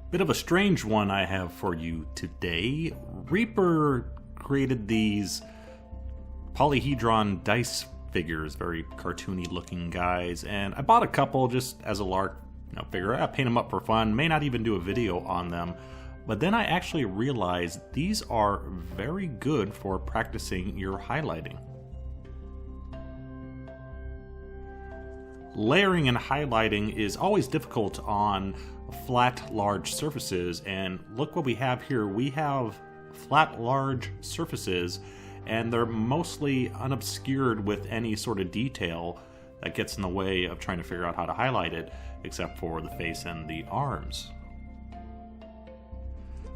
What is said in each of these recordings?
Bit of a strange one I have for you today. Reaper created these polyhedron dice figures, very cartoony looking guys, and I bought a couple just as a lark, figure I'll paint them up for fun, may not even do a video on them. But then I actually realized these are very good for practicing your highlighting. Layering and highlighting is always difficult on flat, large surfaces, and look what we have here. We have flat, large surfaces, and they're mostly unobscured with any sort of detail that gets in the way of trying to figure out how to highlight it, except for the face and the arms.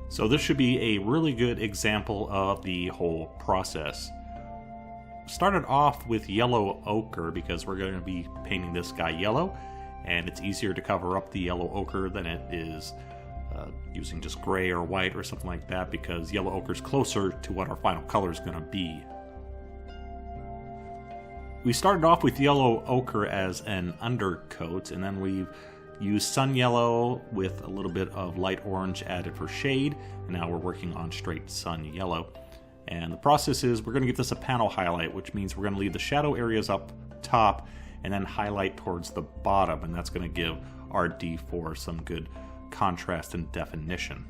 So this should be a really good example of the whole process. Started off with yellow ochre because we're going to be painting this guy yellow, and it's easier to cover up the yellow ochre than it is using just gray or white or something like that, because yellow ochre is closer to what our final color is going to be. We started off with yellow ochre as an undercoat, and then we've used sun yellow with a little bit of light orange added for shade, and now we're working on straight sun yellow. And the process is we're going to give this a panel highlight, which means we're going to leave the shadow areas up top and then highlight towards the bottom, and that's going to give our D4 some good contrast and definition.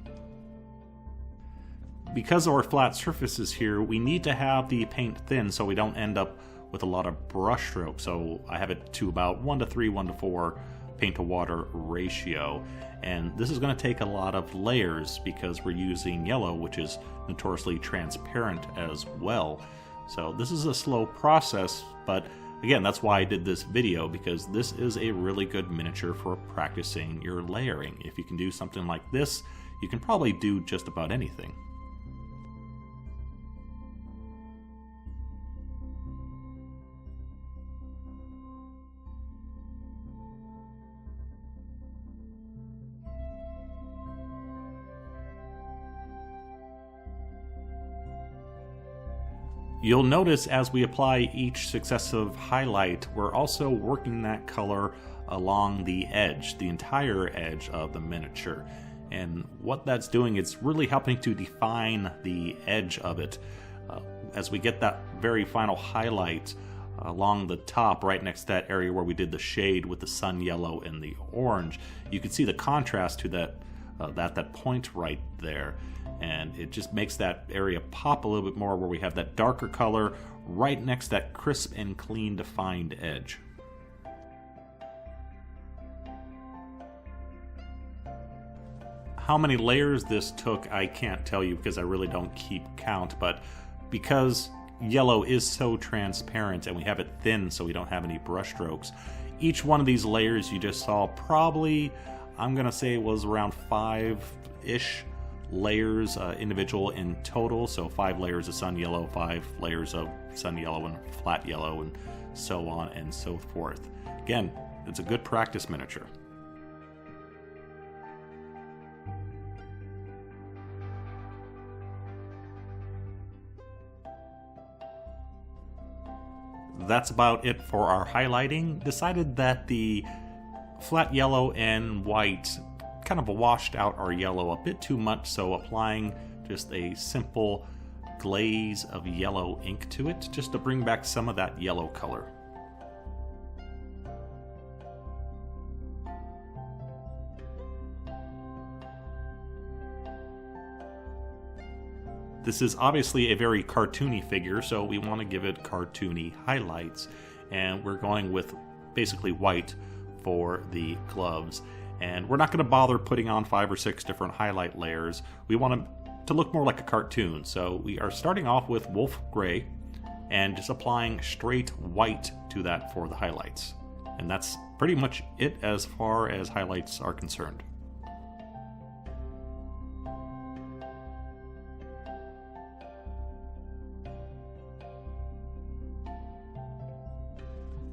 Because of our flat surfaces here, we need to have the paint thin so we don't end up with a lot of brush strokes. So I have it to about 1:3, 1:4 paint to water ratio, and this is going to take a lot of layers because we're using yellow, which is notoriously transparent as well. So this is a slow process, but again, that's why I did this video, because this is a really good miniature for practicing your layering. If you can do something like this, you can probably do just about anything. You'll notice as we apply each successive highlight, we're also working that color along the edge, the entire edge of the miniature. And what that's doing, it's really helping to define the edge of it. As we get that very final highlight along the top, right next to that area where we did the shade with the sun yellow and the orange, you can see the contrast to that point right there. And it just makes that area pop a little bit more, where we have that darker color right next to that crisp and clean defined edge. How many layers this took, I can't tell you because I really don't keep count, but because yellow is so transparent and we have it thin so we don't have any brush strokes, each one of these layers you just saw probably, I'm gonna say, was around 5-ish layers individual in total. So 5 layers of sun yellow, 5 layers of sun yellow and flat yellow, and so on and so forth. Again, it's a good practice miniature. That's about it for our highlighting. Decided that the flat yellow and white kind of washed out our yellow a bit too much, so applying just a simple glaze of yellow ink to it, just to bring back some of that yellow color. This is obviously a very cartoony figure, so we want to give it cartoony highlights, and we're going with basically white for the gloves. And we're not going to bother putting on 5 or 6 different highlight layers. We want them to look more like a cartoon. So we are starting off with Wolf Grey and just applying straight white to that for the highlights. And that's pretty much it as far as highlights are concerned.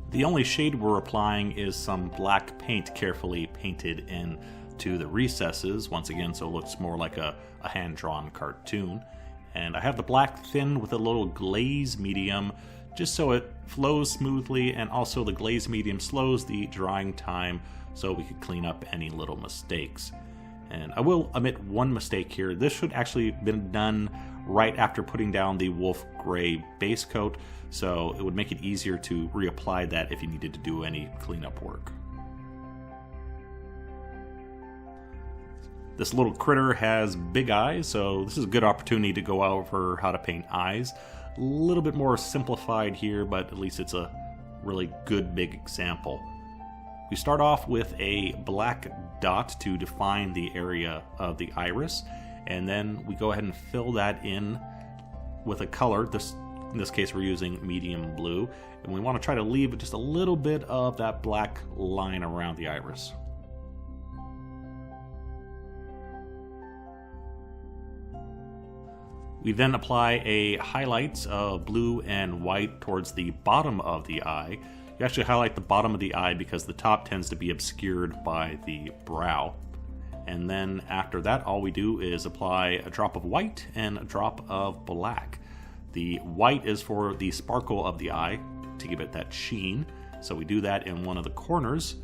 The only shade we're applying is some black paint carefully painted into the recesses, once again, so it looks more like a hand-drawn cartoon. And I have the black thin with a little glaze medium, just so it flows smoothly, and also the glaze medium slows the drying time so we could clean up any little mistakes. And I will omit one mistake here. This should actually have been done right after putting down the Wolf Grey base coat, so it would make it easier to reapply that if you needed to do any cleanup work. This little critter has big eyes, so this is a good opportunity to go over how to paint eyes. A little bit more simplified here, but at least it's a really good big example. We start off with a black dot to define the area of the iris, and then we go ahead and fill that in with a color. In this case we're using medium blue, and we want to try to leave just a little bit of that black line around the iris. We then apply a highlight of blue and white towards the bottom of the eye. You actually highlight the bottom of the eye because the top tends to be obscured by the brow. And then after that, all we do is apply a drop of white and a drop of black. The white is for the sparkle of the eye, to give it that sheen. So we do that in one of the corners,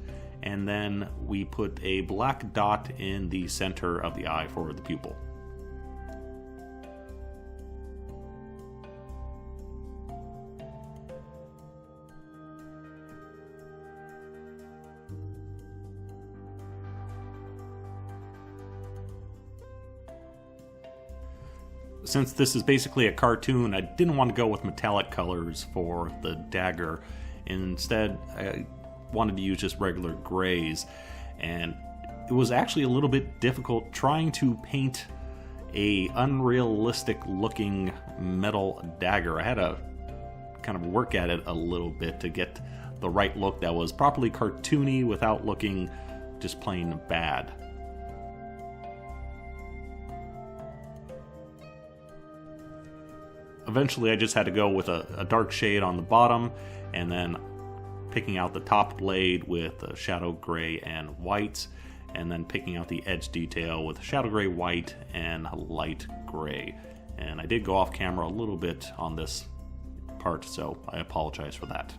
and then we put a black dot in the center of the eye for the pupil. Since this is basically a cartoon, I didn't want to go with metallic colors for the dagger. Instead, I wanted to use just regular grays, and it was actually a little bit difficult trying to paint a unrealistic looking metal dagger. I had to kind of work at it a little bit to get the right look that was properly cartoony without looking just plain bad. Eventually I just had to go with a dark shade on the bottom, and then picking out the top blade with a shadow gray and white, and then picking out the edge detail with shadow gray, white, and light gray. And I did go off camera a little bit on this part, so I apologize for that.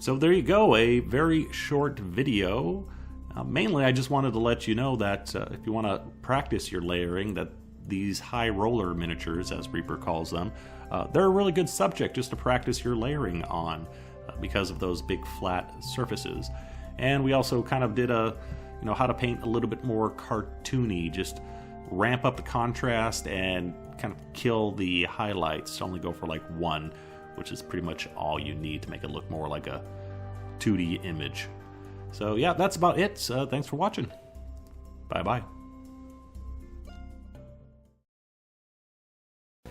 So there you go, a very short video. Mainly I just wanted to let you know that if you want to practice your layering, that these high roller miniatures, as Reaper calls them, they're a really good subject just to practice your layering on because of those big flat surfaces. And we also kind of did how to paint a little bit more cartoony, just ramp up the contrast and kind of kill the highlights, only go for like one, which is pretty much all you need to make it look more like a 2D image. So yeah, that's about it. Thanks for watching. Bye-bye.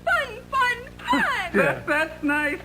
Fun! That's nice.